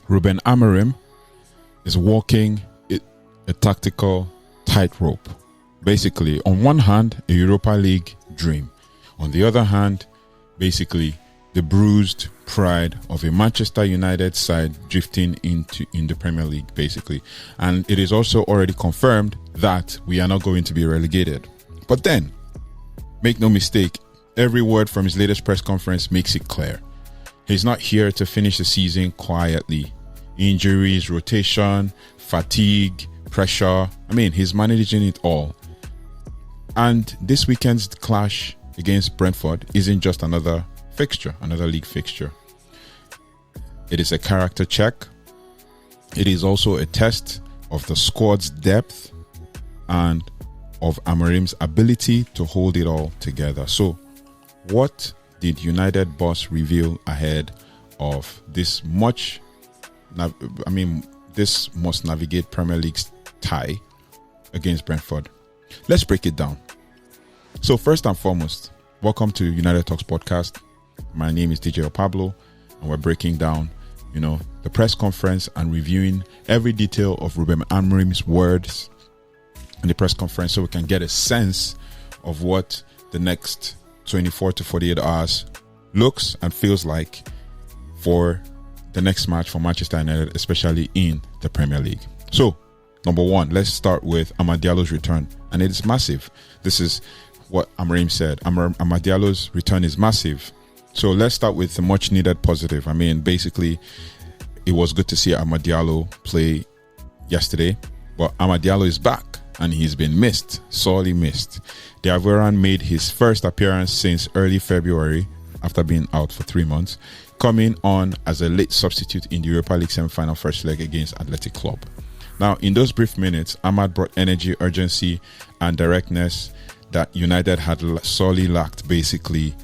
Rúben Amorim is walking a tactical tightrope. Basically, on one hand, a Europa League dream. On the other hand, basically, the bruised pride of a Manchester United side drifting in the Premier League, basically. And it is also already confirmed that we are not going to be relegated. But then, make no mistake, every word from his latest press conference makes it clear. He's not here to finish the season quietly. Injuries, rotation, fatigue, pressure. He's managing it all. And this weekend's clash against Brentford isn't just another league fixture. It is a character check. It is also a test of the squad's depth and of Amorim's ability to hold it all together. So, what did United boss reveal ahead of this must navigate Premier League's tie against Brentford? Let's break it down. So first and foremost, welcome to United Talks podcast. My name is DJ Pablo, and we're breaking down, the press conference and reviewing every detail of Rúben Amorim's words in the press conference, so we can get a sense of what the next 24 to 48 hours looks and feels like for the next match for Manchester United, especially in the Premier League. So, number one, let's start with Amad Diallo's return, and it is massive. This is what Amorim said. Amad Diallo's return is massive. So let's start with the much needed positive. Basically, it was good to see Amad Diallo play yesterday, but Amad Diallo is back and he's been missed, sorely missed. The Ivorian made his first appearance since early February after being out for 3 months, coming on as a late substitute in the Europa League semi-final first leg against Athletic Club. Now, in those brief minutes, Amad brought energy, urgency, and directness that United had sorely lacked, basically.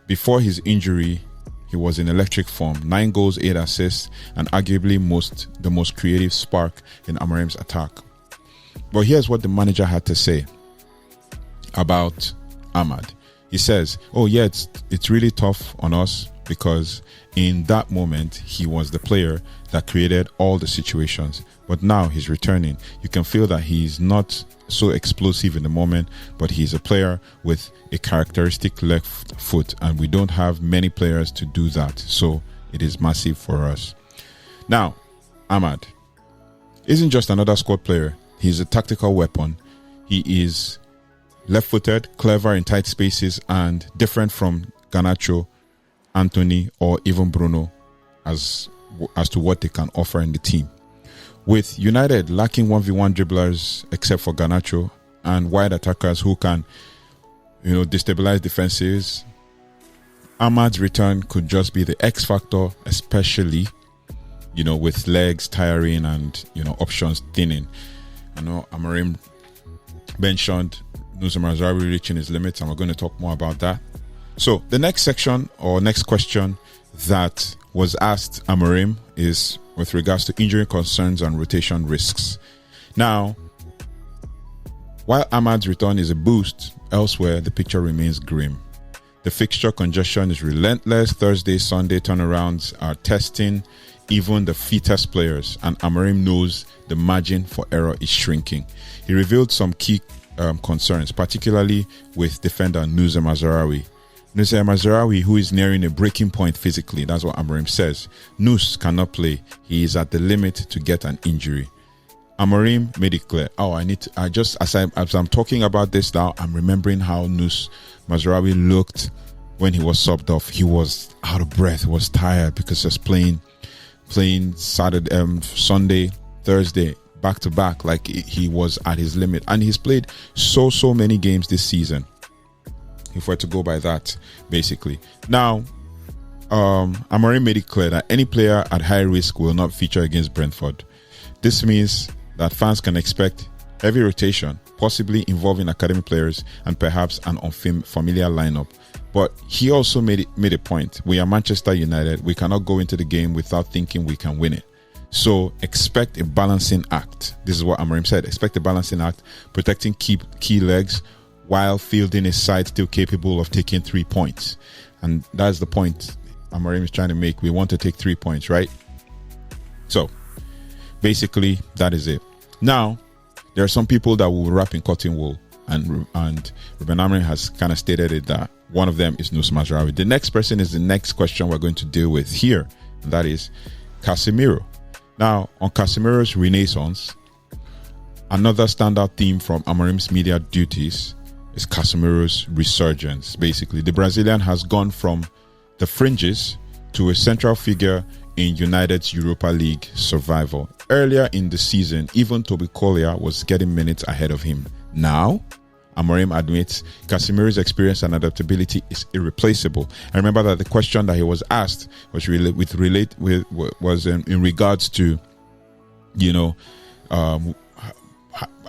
Before his injury, he was in electric form. 9 goals, 8 assists, and arguably the most creative spark in Amorim's attack. But here's what the manager had to say about Amad. He says, it's really tough on us because in that moment, he was the player that created all the situations. But now he's returning. You can feel that he's not so explosive in the moment, but he's a player with a characteristic left foot, and we don't have many players to do that. So it is massive for us. Now, Amad isn't just another squad player. He's a tactical weapon. He is left-footed, clever in tight spaces, and different from Garnacho, Anthony, or even Bruno as to what they can offer in the team. With United lacking 1v1 dribblers except for Garnacho and wide attackers who can, destabilize defenses, Amad's return could just be the X factor, especially, with legs tiring and, options thinning. I know Amorim mentioned Mazraoui reaching his limits, and we're going to talk more about that. So the next section or next question that was asked Amorim is with regards to injury concerns and rotation risks. Now, while Amad's return is a boost, elsewhere the picture remains grim. The fixture congestion is relentless. Thursday, Sunday turnarounds are testing even the fittest players, and Amorim knows the margin for error is shrinking. He revealed some key concerns, particularly with defender Mazraoui. Mazraoui, who is nearing a breaking point physically, that's what Amorim says. Nus cannot play. He is at the limit to get an injury. Amorim made it clear. As I'm talking about this now, I'm remembering how Mazraoui looked when he was subbed off. He was out of breath. He was tired because he was playing Saturday, Sunday, Thursday, back to back, like he was at his limit. And he's played so many games this season, if we're to go by that, basically. Now, Amorim made it clear that any player at high risk will not feature against Brentford. This means that fans can expect heavy rotation, possibly involving academy players and perhaps an unfamiliar lineup. But he also made a point. We are Manchester United. We cannot go into the game without thinking we can win it. So expect a balancing act. This is what Amorim said. Expect a balancing act, protecting key legs while fielding a side still capable of taking 3 points. And that's the point Amorim is trying to make. We want to take 3 points, right? So basically, that is it. Now, there are some people that will wrap in cotton wool, and Rúben Amorim has kind of stated it, that one of them is Mazraoui. The next person is the next question we're going to deal with here, and that is Casemiro. Now, on Casemiro's renaissance, another standout theme from Amorim's media duties is Casemiro's resurgence. Basically, the Brazilian has gone from the fringes to a central figure in United's Europa League survival. Earlier in the season, even Toby Collier was getting minutes ahead of him. Now, Amorim admits Casemiro's experience and adaptability is irreplaceable. I remember that the question that he was asked was in regards to,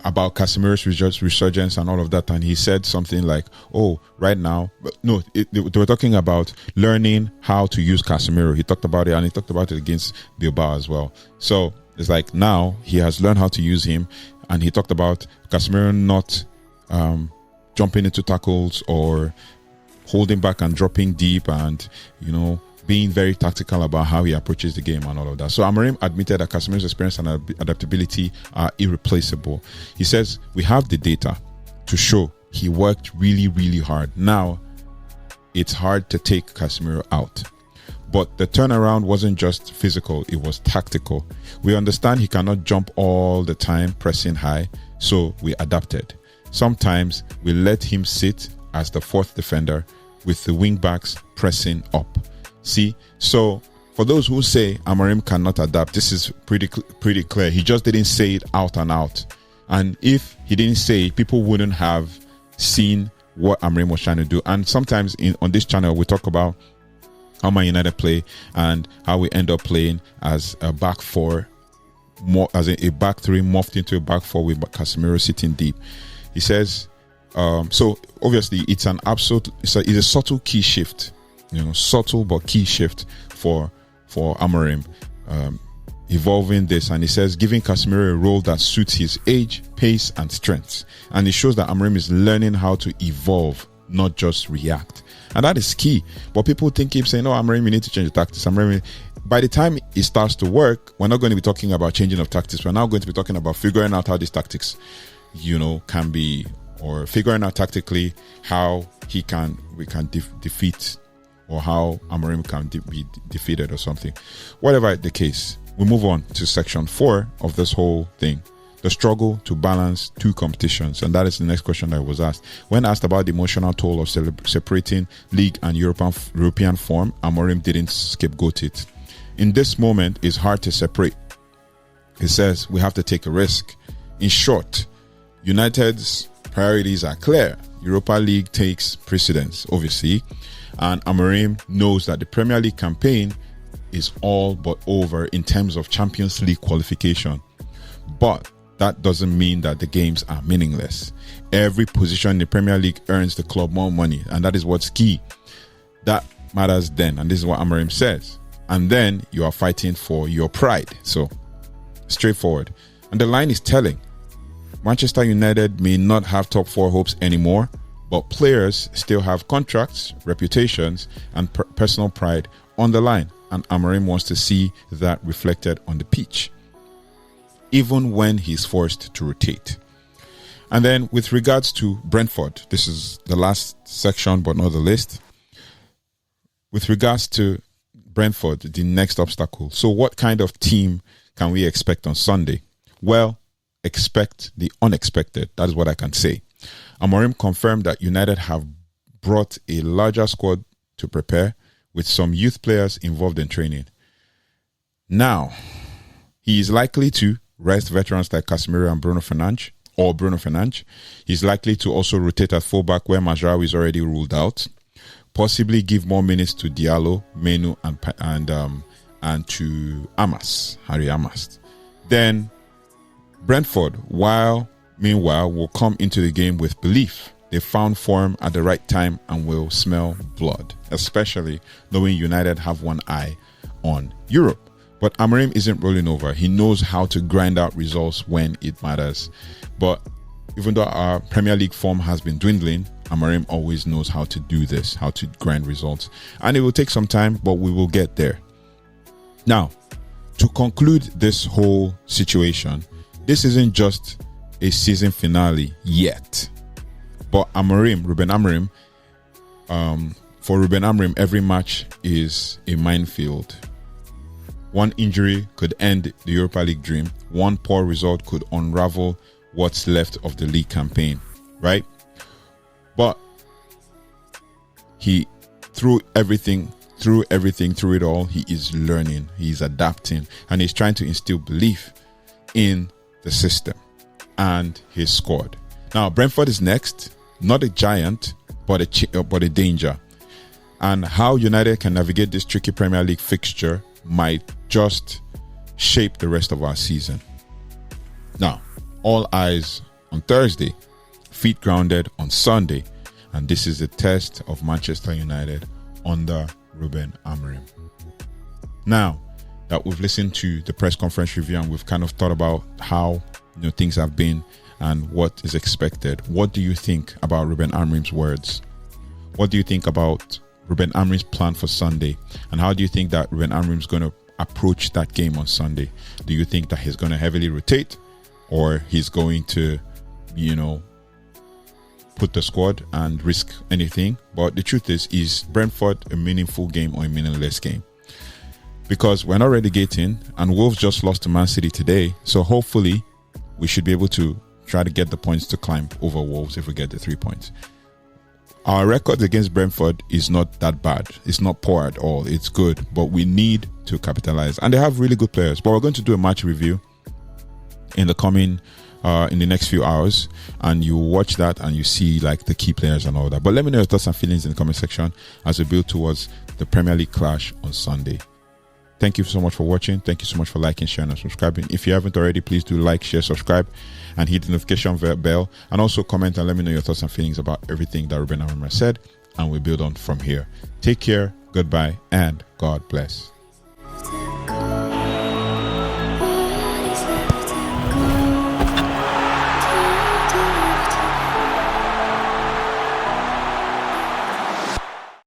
about Casemiro's resurgence and all of that, and he said something like, "Oh, right now," they were talking about learning how to use Casemiro. He talked about it, and he talked about it against Bilbao as well. So it's like now he has learned how to use him, and he talked about Casemiro not jumping into tackles or holding back and dropping deep, and being very tactical about how he approaches the game and all of that. So Amorim admitted that Casemiro's experience and adaptability are irreplaceable. He says, "We have the data to show he worked really, really hard. Now, it's hard to take Casemiro out. But the turnaround wasn't just physical, it was tactical. We understand he cannot jump all the time pressing high, so we adapted. Sometimes we let him sit as the fourth defender with the wing backs pressing up." See, so for those who say Amorim cannot adapt, this is pretty clear. He just didn't say it out and out. And if he didn't say it, people wouldn't have seen what Amorim was trying to do. And sometimes on this channel, we talk about how Man United play and how we end up playing as a back four, more as a back three morphed into a back four with Casemiro sitting deep. He says, so obviously it's it's a subtle key shift. Subtle but key shift for Amorim, evolving this. And he says, giving Casemiro a role that suits his age, pace, and strengths. And it shows that Amorim is learning how to evolve, not just react. And that is key. But people keep saying, "No, Amorim, you need to change the tactics." Amorim, by the time it starts to work, we're not going to be talking about changing of tactics. We're now going to be talking about figuring out how these tactics, can be, or figuring out tactically how we can defeat, or how Amorim can be defeated or something. Whatever the case, we move on to section 4 of this whole thing. The struggle to balance two competitions. And that is the next question that was asked. When asked about the emotional toll of separating league and European form, Amorim didn't scapegoat it. "In this moment, it's hard to separate." He says, "We have to take a risk." In short, United's priorities are clear. Europa League takes precedence, obviously. And Amorim knows that the Premier League campaign is all but over in terms of Champions League qualification. But that doesn't mean that the games are meaningless. Every position in the Premier League earns the club more money, and that is what's key. That matters then, and this is what Amorim says. And then you are fighting for your pride. So, straightforward. And the line is telling. Manchester United may not have top 4 hopes anymore, but players still have contracts, reputations, and personal pride on the line. And Amorim wants to see that reflected on the pitch, even when he's forced to rotate. And then with regards to Brentford, this is the last section, but not the list. With regards to Brentford, the next obstacle. So what kind of team can we expect on Sunday? Well, expect the unexpected. That is what I can say. Amorim confirmed that United have brought a larger squad to prepare, with some youth players involved in training. Now, he is likely to rest veterans like Casemiro and Bruno Fernandes. He's likely to also rotate at fullback where Mazraoui is already ruled out. Possibly give more minutes to Diallo, Menu, and to Harry Amas. Then Brentford, meanwhile, will come into the game with belief. They found form at the right time and will smell blood, especially knowing United have one eye on Europe. But Amorim isn't rolling over. He knows how to grind out results when it matters. But even though our Premier League form has been dwindling, Amorim always knows how to do this, how to grind results. And it will take some time, but we will get there. Now, to conclude this whole situation, this isn't just a season finale yet. But Rúben Amorim, for Rúben Amorim, every match is a minefield. One injury could end the Europa League dream. One poor result could unravel what's left of the league campaign, right? But he, through it all, he is learning, he's adapting, and he's trying to instill belief in the system and his squad. Now, Brentford is next, not a giant, but a danger. And how United can navigate this tricky Premier League fixture might just shape the rest of our season. Now, all eyes on Thursday, feet grounded on Sunday, and this is the test of Manchester United under Rúben Amorim. Now that we've listened to the press conference review and we've kind of thought about how things have been and what is expected, what do you think about Rúben Amorim's words? What do you think about Rúben Amorim's plan for Sunday? And how do you think that Rúben Amorim's going to approach that game on Sunday? Do you think that he's going to heavily rotate, or he's going to, put the squad and risk anything? But the truth is Brentford a meaningful game or a meaningless game? Because we're not relegating, and Wolves just lost to Man City today, so hopefully we should be able to try to get the points to climb over Wolves if we get the 3 points. Our record against Brentford is not that bad. It's not poor at all. It's good, but we need to capitalize. And they have really good players. But we're going to do a match review in the next few hours, and you watch that and you see like the key players and all that. But let me know your thoughts and feelings in the comment section as we build towards the Premier League clash on Sunday. Thank you so much for watching. Thank you so much for liking, sharing, and subscribing. If you haven't already, please do like, share, subscribe, and hit the notification bell. And also comment and let me know your thoughts and feelings about everything that Rúben Amorim said, and we'll build on from here. Take care, goodbye, and God bless.